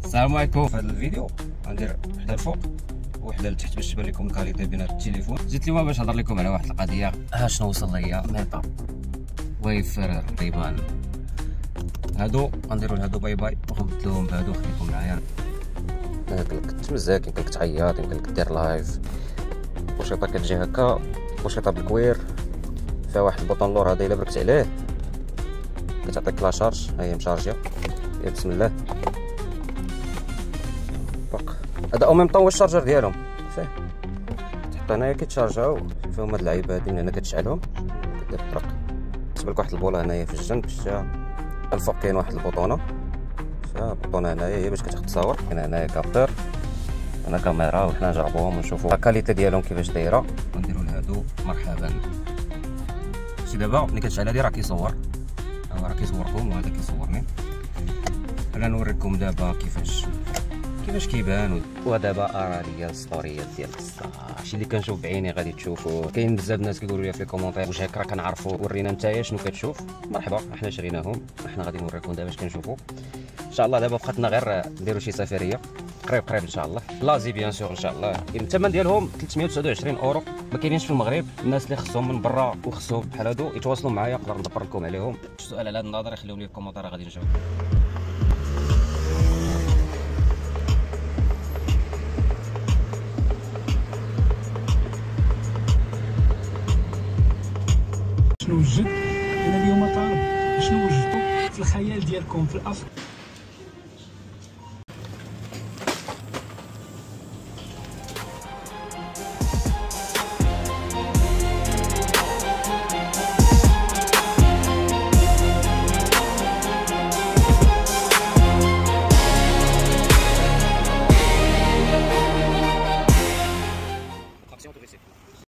السلام عليكم. في هذا الفيديو غندير وحده الفوق وحده لتحت باش تبان لكم الكاليتي بين التليفون. جيت اليوم باش نهضر لكم على واحد القضيه. شنو وصل ليا ميطا ويفر ريبان. هادو غنديروا لهادو باي باي وغنبدلوهم بهادو. خليكم معايا. يمكن لك تمزاك، يمكن لك تعيط، يمكن لك دير لايف. وشيطه كتجي هكا، وشيطه بالكوير فيها واحد البوطون لور. هذا الا بركت عليه كتعطيك لا شارج. ها هي مشارجيه. يا بسم الله. هذا او ميم طون هو الشارجر ديالهم. فيه تحط هنايا كيتشارجاو. فيهم هاد اللعيبه هادي من هنا كتشعلهم كدير الطرق. كتجيب لك واحد البوله هنايا في الجنب. شتا الفوق كاين واحد البوطونه. شتا البوطونه هنايا هي باش كتاخد تصاور. كاين هنايا كابتور، هنا كاميرا، وحنا نجربوهم ونشوفوا الكاليتي ديالهم كيفاش دايره. نديرو لهادو مرحبا. شتي دابا ملي كتشعل هادي راه كيصور، هو راه كيصوركم وهذا كيصورني. انا نوريكم دابا كيفاش كيبان. ودابا ارى ليا السطوريات ديال الصاج اللي كنشوف بعيني غادي تشوفوا. كاين بزاف الناس كيقولوا لي في الكومونتير واش هكا كنعرفوا. ورينا نتايا شنو كتشوف. مرحبا، احنا شريناهم، احنا غادي نوريكم دابا اش كنشوفوا ان شاء الله. دابا بقاتنا غير نديروا شي سفريه قريب ان شاء الله. لازي بيان سور ان شاء الله. الثمن ديالهم 329 اورو. ما كاينينش في المغرب. الناس اللي خصهم من برا وخصهم بحال هادو يتواصلوا معايا، نقدر ندبر لكم عليهم. السؤال على هذا النظر خليهم لي في الكومونتير غادي نجاوب. شنو وجد؟ انا اليوم طالب شنو وجدتوا في الخيال ديالكم في الافق. Attraction touristique.